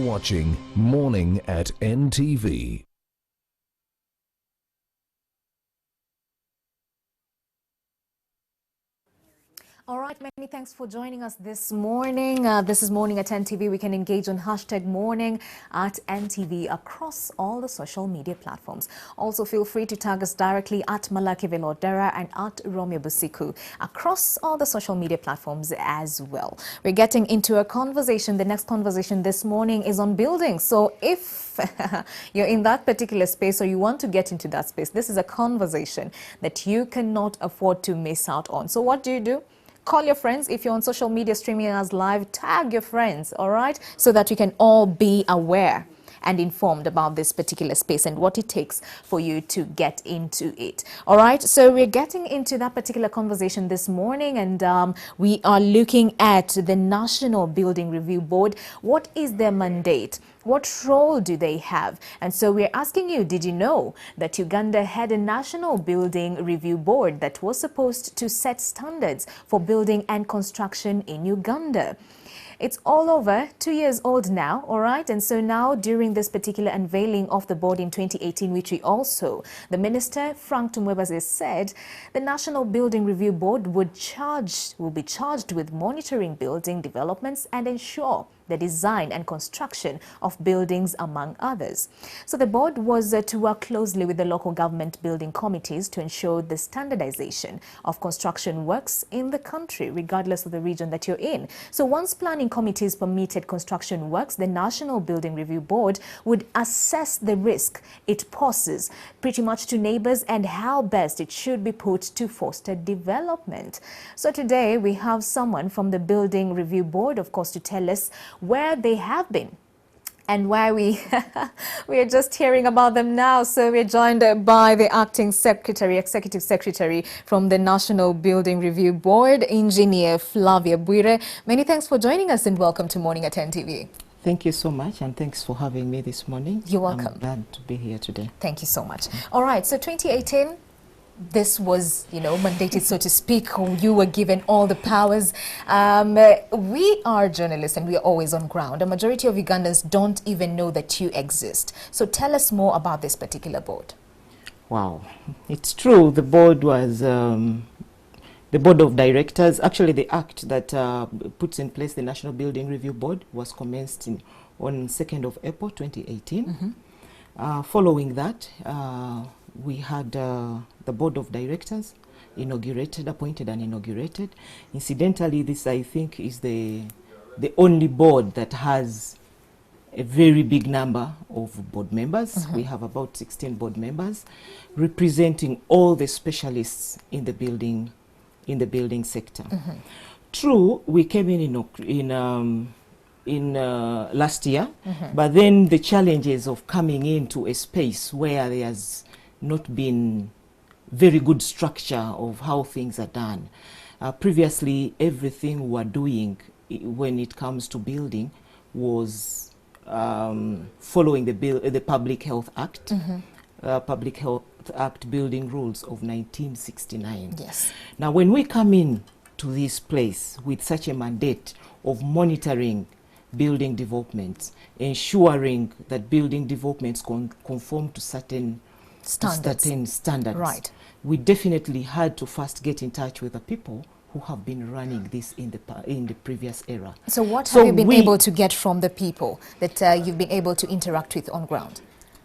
watching Morning at NTV. All right, many thanks for joining us this morning. This is Morning at NTV. We can engage on hashtag Morning at NTV across all the social media platforms. Also, feel free to tag us directly at Malaki Velodera and at Romeo Busiku across all the social media platforms as well. We're getting into a conversation. The next conversation this morning is on buildings. So if you're in that particular space or you want to get into that space, this is a conversation that you cannot afford to miss out on. So what do? Call your friends. If you're on social media streaming us live, tag your friends, all right? So that we can all be aware and informed about this particular space and what it takes for you to get into it. All right, so we're getting into that particular conversation this morning, and we are looking at the National Building Review Board. What is their mandate? What role do they have? And so we're asking you, did you know that Uganda had a National Building Review Board that was supposed to set standards for building and construction in Uganda? It's all over 2 years old now, all right? And so now during this particular unveiling of the board in 2018, which we also, the Minister, Frank Tumwebaze, said the National Building Review Board will be charged with monitoring building developments and ensure the design and construction of buildings, among others. So the board was to work closely with the local government building committees to ensure the standardization of construction works in the country, regardless of the region that you're in. So once planning committees permitted construction works, the National Building Review Board would assess the risk it poses pretty much to neighbors and how best it should be put to foster development. So today we have someone from the Building Review Board, of course, to tell us where they have been and why we are just hearing about them now. So we're joined by the acting secretary, executive secretary from the National Building Review Board, Engineer Flavia Bwire. Many thanks for joining us and welcome to Morning at NTV. Thank you so much, and thanks for having me this morning. You're welcome. I'm glad to be here today. Thank you so much. All right, so 2018, this was, mandated, so to speak. You were given all the powers. We are journalists and we are always on ground. A majority of Ugandans don't even know that you exist. So tell us more about this particular board. Wow, it's true. The board was the board of directors. Actually, the act that puts in place the National Building Review Board was commenced on 2nd of April 2018. Mm-hmm. Following that, we had the board of directors appointed and inaugurated. Incidentally, this, I think, is the only board that has a very big number of board members. Mm-hmm. We have about 16 board members representing all the specialists in the building sector. Mm-hmm. True, we came in last year, mm-hmm. but then the challenges of coming into a space where there's not been very good structure of how things are done. Previously, everything we were doing when it comes to building was following the Public Health Act, mm-hmm. Public Health Act building rules of 1969. Yes. Now, when we come in to this place with such a mandate of monitoring building developments, ensuring that building developments conform to certain standards. Right. We definitely had to first get in touch with the people who have been running this in the previous era. So what have you been able to get from the people that you've been able to interact with on ground?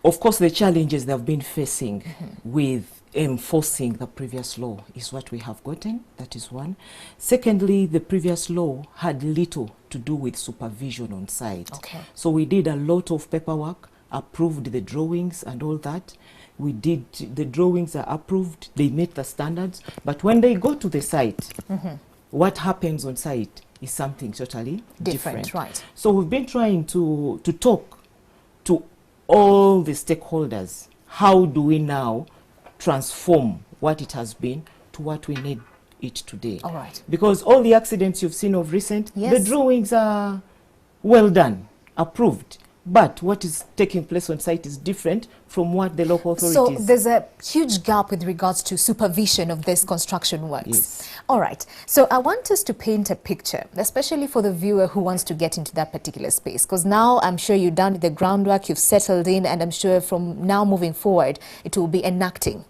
Of course, the challenges they've been facing mm-hmm. with enforcing the previous law is what we have gotten. That is one. Secondly, the previous law had little to do with supervision on site. Okay. So we did a lot of paperwork, approved the drawings and all that. The drawings are approved, they meet the standards, but when they go to the site, mm-hmm. what happens on site is something totally different. Right. So we've been trying to talk to all the stakeholders. How do we now transform what it has been to what we need it today? All right. Because all the accidents you've seen of recent, yes. the drawings are well done, approved, But what is taking place on site is different from what the local authorities... So there's a huge gap with regards to supervision of this construction works. Yes. All right. So I want us to paint a picture, especially for the viewer who wants to get into that particular space. Because now I'm sure you've done the groundwork, you've settled in, and I'm sure from now moving forward, it will be enacting.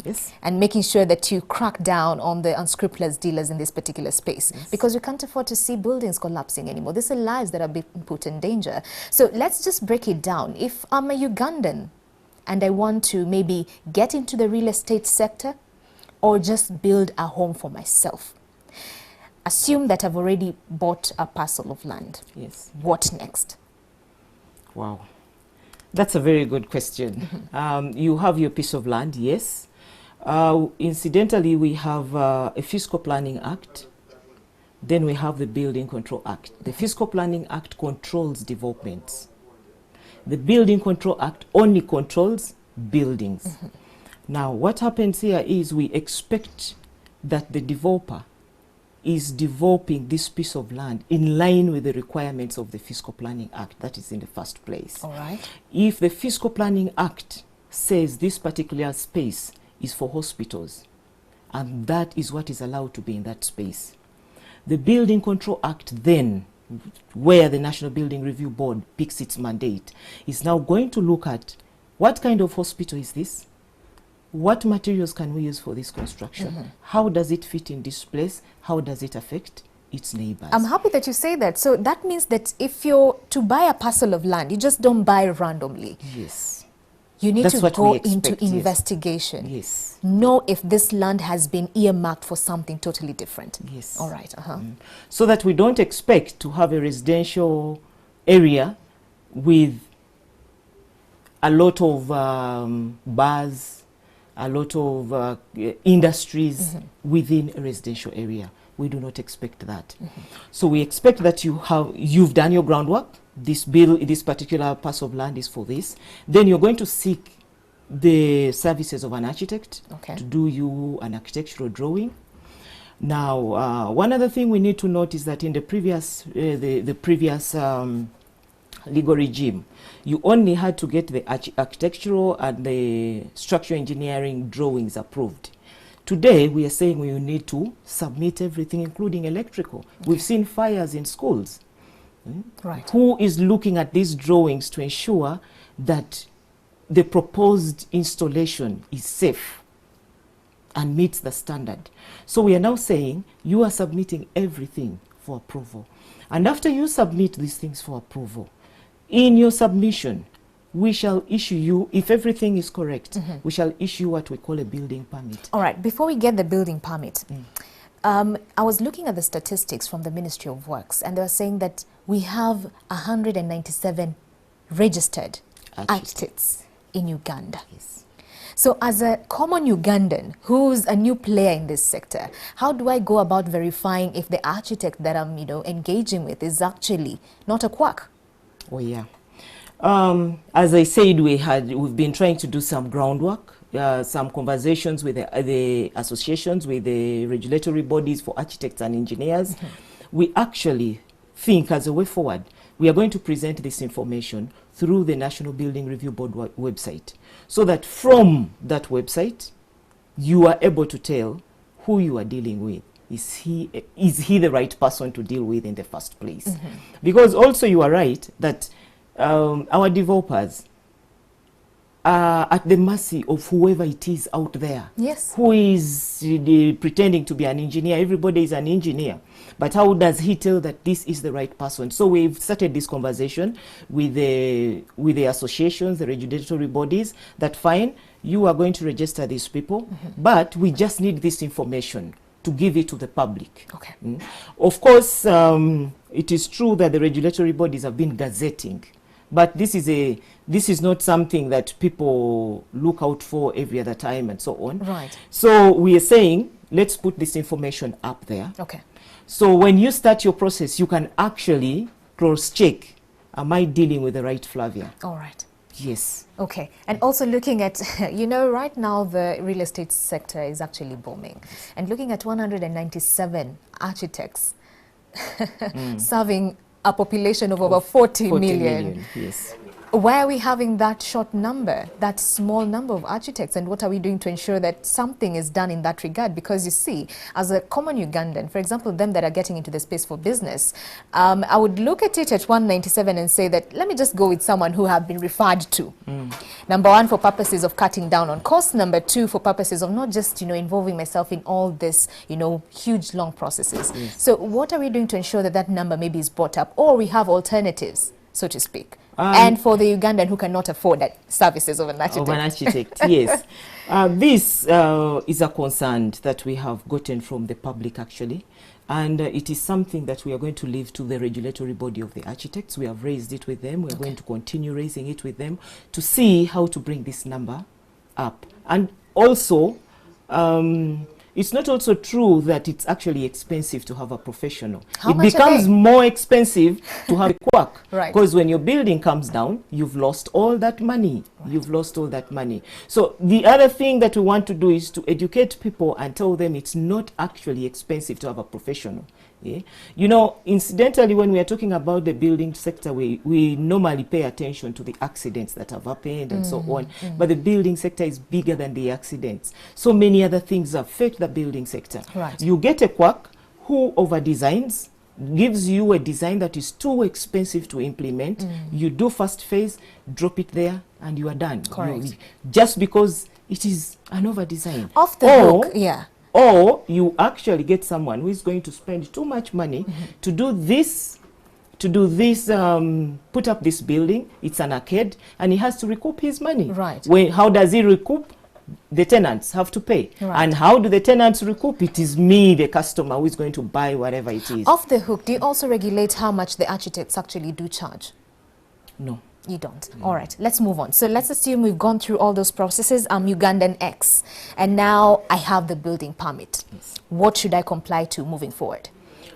Yes. And making sure that you crack down on the unscrupulous dealers in this particular space. Yes. Because we can't afford to see buildings collapsing anymore. These are lives that are being put in danger. So let's just break it down. If I'm a Ugandan and I want to maybe get into the real estate sector or just build a home for myself, assume that I've already bought a parcel of land. Yes. What next? Wow. That's a very good question. You have your piece of land, yes. Incidentally, we have a Fiscal Planning Act. Then we have the Building Control Act. The Fiscal Planning Act controls developments. The Building Control Act only controls buildings. Now, what happens here is we expect that the developer is developing this piece of land in line with the requirements of the Fiscal Planning Act. That is in the first place. All right. If the Fiscal Planning Act says this particular space is for hospitals, and that is what is allowed to be in that space, the Building Control Act then, where the National Building Review Board picks its mandate, is now going to look at what kind of hospital is this? What materials can we use for this construction? How does it fit in this place? How does it affect its neighbors? I'm happy that you say that. So that means that if you're to buy a parcel of land, you just don't buy randomly. Yes. You need That's to what go we expect, into yes. investigation. Yes. Know if this land has been earmarked for something totally different. Yes. All right. So that we don't expect to have a residential area with a lot of bars, a lot of industries within a residential area. We do not expect that. So we expect that you've done your groundwork. This particular parcel of land is for this. Then you're going to seek the services of an architect to do you an architectural drawing. Now, one other thing we need to note is that in the previous legal regime, you only had to get the architectural and the structural engineering drawings approved. Today, we are saying we need to submit everything, including electrical. We've seen fires in schools. Right. Who is looking at these drawings to ensure that the proposed installation is safe and meets the standard? So we are now saying you are submitting everything for approval. And after you submit these things for approval, in your submission, we shall issue you, if everything is correct, we shall issue what we call a building permit. All right. Before we get the building permit, I was looking at the statistics from the Ministry of Works, and they were saying that we have 197 registered architects in Uganda. Yes. So as a common Ugandan who's a new player in this sector, how do I go about verifying if the architect that I'm engaging with is actually not a quack? Oh, yeah. As I said, we've been trying to do some groundwork, some conversations with the associations, with the regulatory bodies for architects and engineers. We actually think as a way forward, we are going to present this information through the National Building Review Board website, so that from that website, you are able to tell who you are dealing with. Is he the right person to deal with in the first place? Because also you are right that our developers are at the mercy of whoever it is out there. Yes. Who is pretending to be an engineer. Everybody is an engineer. But how does he tell that this is the right person? So we've started this conversation with the associations, the regulatory bodies, that fine, you are going to register these people, but we just need this information to give it to the public. Okay. Of course, it is true that the regulatory bodies have been gazetting, but this is not something that people look out for every other time and so on. Right. So we are saying, let's put this information up there. Okay. So when you start your process, you can actually cross-check, am I dealing with the right Flavia? All right. Yes. Okay. And also looking at, right now the real estate sector is actually booming. And looking at 197 architects serving a population of over 40 40 million. Yes. Why are we having that short number, that small number of architects, and what are we doing to ensure that something is done in that regard? Because you see, as a common Ugandan, for example, them that are getting into the space for business, I would look at it at 197 and say that, let me just go with someone who have been referred to. Number one, for purposes of cutting down on costs. Number two, for purposes of not just, involving myself in all this, huge, long processes. Yes. So what are we doing to ensure that that number maybe is brought up, or we have alternatives, so to speak? And for the Ugandan who cannot afford that services of an architect. Yes. This is a concern that we have gotten from the public, actually. And it is something that we are going to leave to the regulatory body of the architects. We have raised it with them. We are going to continue raising it with them to see how to bring this number up. And also, it's not also true that it's actually expensive to have a professional. It becomes more expensive to have a quack. Right. Because when your building comes down, you've lost all that money. Right. You've lost all that money. So the other thing that we want to do is to educate people and tell them it's not actually expensive to have a professional. Yeah? Incidentally, when we are talking about the building sector, we normally pay attention to the accidents that have happened and so on. But the building sector is bigger than the accidents. So many other things affect the building sector. Right. You get a quack who over-designs, gives you a design that is too expensive to implement. You do first phase, drop it there, and you are done. Correct. Just because it is an over-design. Off the hook, yeah. Or you actually get someone who is going to spend too much money to do this, put up this building. It's an arcade, and he has to recoup his money. Right. How does he recoup? The tenants have to pay. Right. And how do the tenants recoup? It is me, the customer, who is going to buy whatever it is. Off the hook, do you also regulate how much the architects actually do charge? No. You don't. All right, let's move on. So let's assume we've gone through all those processes. I'm Ugandan X, and now I have the building permit. Yes. What should I comply to moving forward?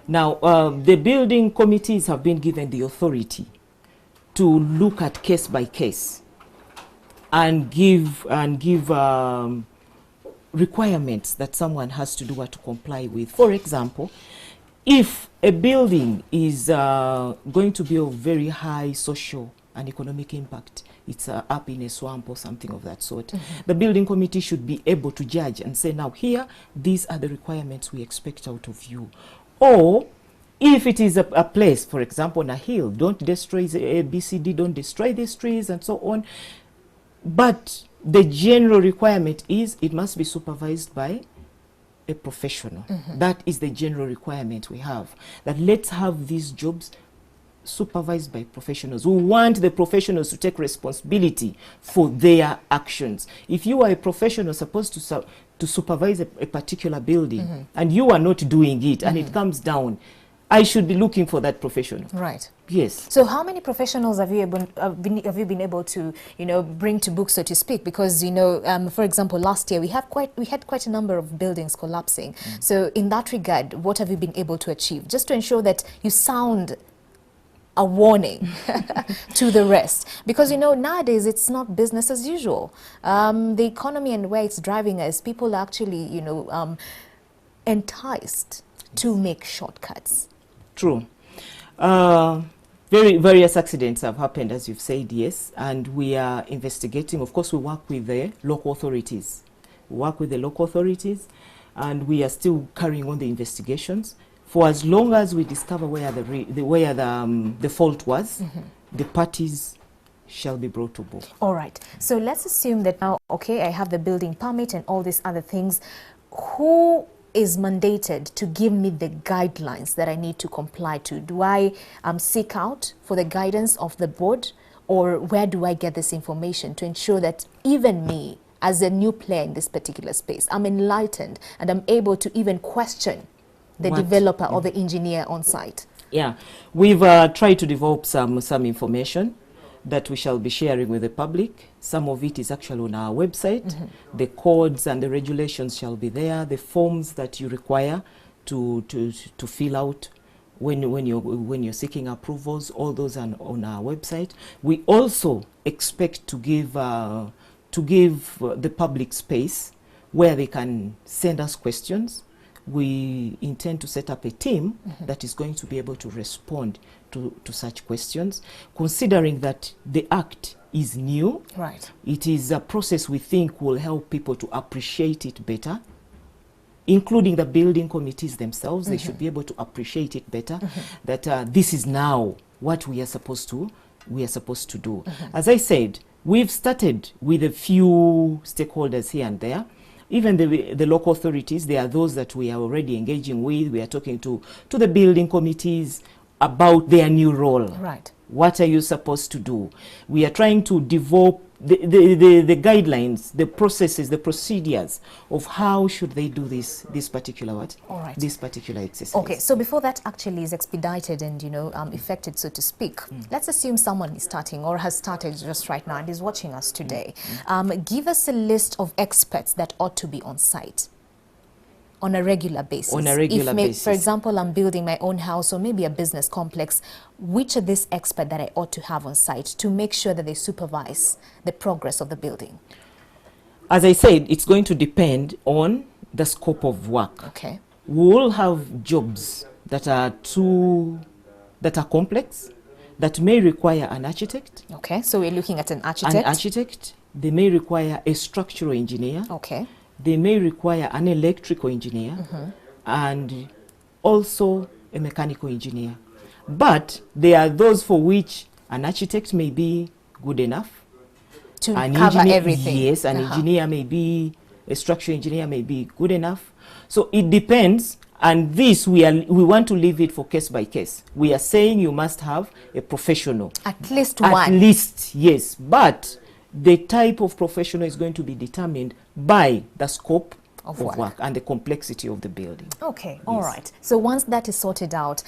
Now, the building committees have been given the authority to look at case by case and give requirements that someone has to do or to comply with. For example, if a building is going to be of very high social and economic impact, it's up in a swamp or something of that sort, the building committee should be able to judge and say, now here, these are the requirements we expect out of you. Or if it is a place, for example, on a hill, don't destroy the ABCD, don't destroy these trees and so on. But the general requirement is it must be supervised by a professional. That is the general requirement we have, that let's have these jobs supervised by professionals. We want the professionals to take responsibility for their actions. If you are a professional supposed to supervise a particular building and you are not doing it and it comes down, I should be looking for that professional. Right. Yes. So how many professionals have you been able to bring to book, so to speak? Because for example, last year we had quite a number of buildings collapsing. So in that regard, what have you been able to achieve, just to ensure that you sound a warning to the rest? Because nowadays it's not business as usual. The economy and where it's driving us, people are actually enticed to make shortcuts. True. Various accidents have happened, as you've said, yes, and we are investigating. Of course, we work with the local authorities. And we are still carrying on the investigations. For as long as we discover where the fault was, the parties shall be brought to book. All right. So let's assume that now, okay, I have the building permit and all these other things. Who is mandated to give me the guidelines that I need to comply to? Do I seek out for the guidance of the board, or where do I get this information to ensure that even me, as a new player in this particular space, I'm enlightened and I'm able to even question the developer or the engineer on site? Yeah, we've tried to develop some information that we shall be sharing with the public. Some of it is actually on our website. The codes and the regulations shall be there. The forms that you require to fill out when you're seeking approvals, all those are on our website. We also expect to give the public space where they can send us questions. we intend to set up a team that is going to be able to respond to such questions, considering that the Act is new. Right. It is a process we think will help people to appreciate it better, including the building committees themselves. They should be able to appreciate it better, that this is now what we are supposed to do. As I said, we've started with a few stakeholders here and there. Even the local authorities, there are those that we are already engaging with. We are talking to the building committees about their new role. Right. What are you supposed to do? We are trying to develop the guidelines, the processes, the procedures of how should they do this particular what? All right. This particular exercise. Okay, so before that actually is expedited and, effected, so to speak, let's assume someone is starting or has started just right now and is watching us today. Give us a list of experts that ought to be on site on a regular basis. On a regular basis. For example, I'm building my own house or maybe a business complex. Which are these experts that I ought to have on site to make sure that they supervise the progress of the building? As I said, it's going to depend on the scope of work. Okay. We will have jobs that are complex, that may require an architect. Okay, so we're looking at an architect. An architect. They may require a structural engineer. Okay. They may require an electrical engineer and also a mechanical engineer. But there are those for which an architect may be good enough. To an cover engineer, everything. Yes, an engineer may be, a structural engineer may be good enough. So it depends, and this we want to leave it for case by case. We are saying you must have a professional. At least one. At least, yes. But the type of professional is going to be determined by the scope of work and the complexity of the building. Okay, Yes. all right. So once that is sorted out,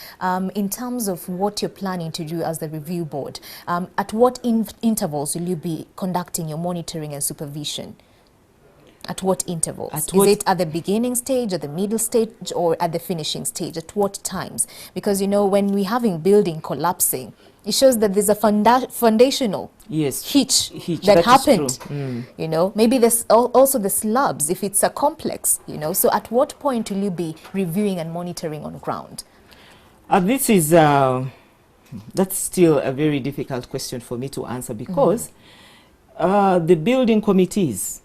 in terms of what you're planning to do as the review board, at what intervals will you be conducting your monitoring and supervision? At what intervals? Is it at the beginning stage, at the middle stage, or at the finishing stage? At what times? Because, when we're having building collapsing, it shows that there's a foundational hitch that happened. Maybe there's also the slabs, if it's a complex, So at what point will you be reviewing and monitoring on ground? This is, that's still a very difficult question for me to answer, because the building committees,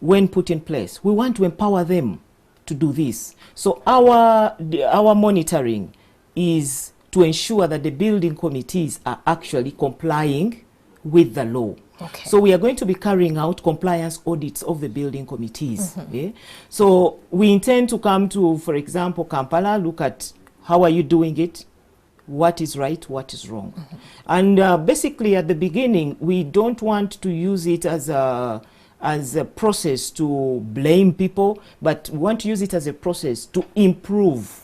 when put in place, we want to empower them to do this. So our monitoring is to ensure that the building committees are actually complying with the law. Okay. So we are going to be carrying out compliance audits of the building committees. So we intend to come to, for example, Kampala, look at how are you doing it, what is right, what is wrong. And basically at the beginning, we don't want to use it as a process to blame people, but we want to use it as a process to improve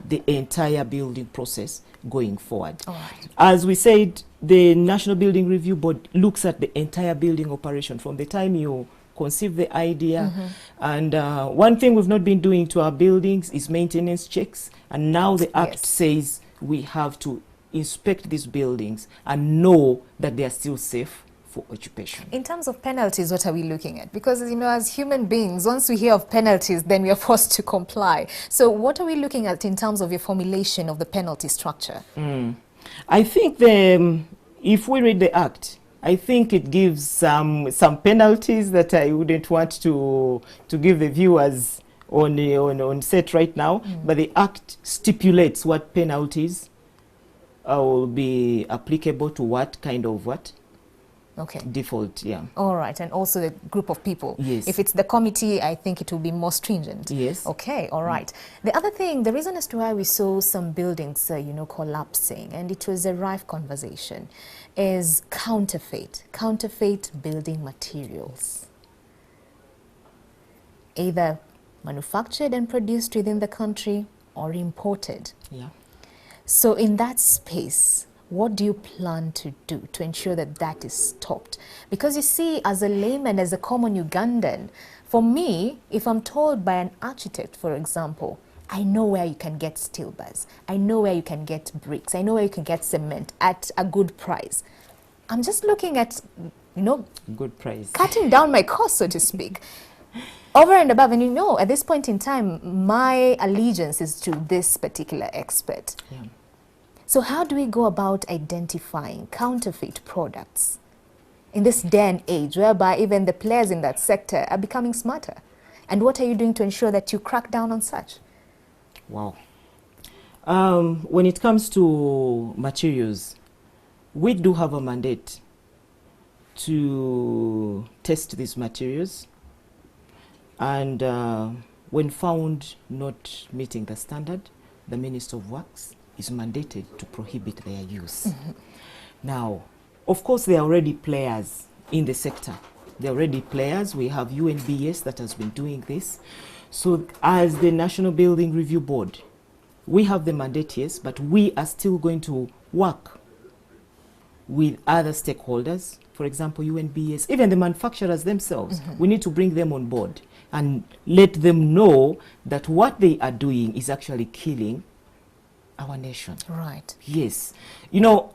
the entire building process going forward. All right. As we said, the National Building Review Board looks at the entire building operation from the time you conceive the idea. And one thing we've not been doing to our buildings is maintenance checks. And now the Act says we have to inspect these buildings and know that they are still safe for occupation. In terms of penalties, what are we looking at? Because, as human beings, once we hear of penalties, then we are forced to comply. So what are we looking at in terms of your formulation of the penalty structure? I think if we read the Act, I think it gives some penalties that I wouldn't want to give the viewers on set right now. But the Act stipulates what penalties will be applicable to what kind of what? Okay. Default, yeah. All right, and also the group of people. Yes. If it's the committee, I think it will be more stringent. Yes. Okay, all right. The other thing, the reason as to why we saw some buildings, collapsing, and it was a rife conversation, is counterfeit building materials. Either manufactured and produced within the country or imported. Yeah. So in that space, what do you plan to do to ensure that that is stopped? Because you see, as a layman, as a common Ugandan, for me, if I'm told by an architect, for example, I know where you can get steel bars, I know where you can get bricks, I know where you can get cement at a good price. I'm just looking at, good price, cutting down my cost, so to speak. Over and above, and you know, at this point in time, my allegiance is to this particular expert. Yeah. So how do we go about identifying counterfeit products in this day and age, whereby even the players in that sector are becoming smarter? And what are you doing to ensure that you crack down on such? Wow. When it comes to materials, we do have a mandate to test these materials, and when found not meeting the standard, the Minister of Works is mandated to prohibit their use. Now, of course, there are already players in the sector. There are already players. We have UNBS that has been doing this. So as the National Building Review Board, we have the mandate, yes, but we are still going to work with other stakeholders, for example, UNBS, even the manufacturers themselves. We need to bring them on board and let them know that what they are doing is actually killing our nation. Right. Yes. You know,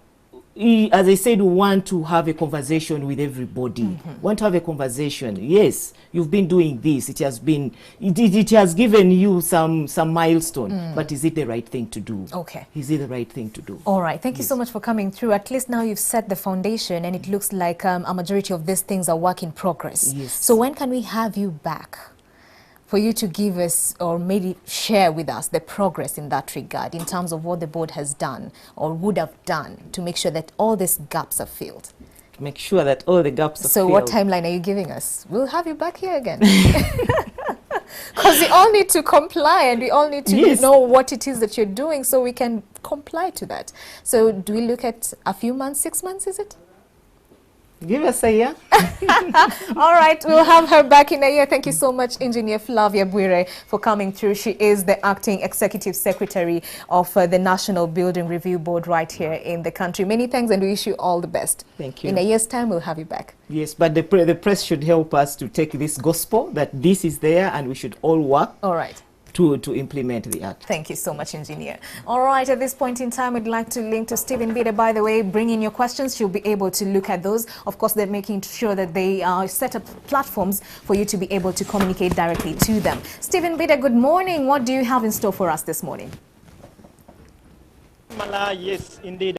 as I said, we want to have a conversation with everybody. Want to have a conversation. Yes, you've been doing this. It has been, it has given you some milestone. But is it the right thing to do? Okay. Is it the right thing to do? All right. Thank you so much for coming through. At least now you've set the foundation, and it looks like a majority of these things are work in progress. Yes. So when can we have you back for you to give us, or maybe share with us, the progress in that regard in terms of what the board has done or would have done to make sure that all these gaps are filled? Make sure that all the gaps are So filled. what timeline are you giving us? We'll have you back here again. Because we all need to comply, and we all need to Yes. know what it is that you're doing so we can comply to that. So do we look at a few months, 6 months, is it? Give us a year. All right, we'll have her back in a year. Thank you so much, Engineer Flavia Bwire, for coming through. She is the Acting Executive Secretary of the National Building Review Board right here in the country. Many thanks, and we wish you all the best. Thank you. In a year's time, we'll have you back. Yes, but the press should help us to take this gospel that this is there, and we should all work All right. to implement the act. Thank you so much, Engineer. All right, at this point in time, I'd like to link to Stephen Bida. By the way, bring in your questions. She'll be able to look at those. Of course, they're making sure that they set up platforms for you to be able to communicate directly to them. Stephen Bida, good morning. What do you have in store for us this morning? Mala, yes, indeed.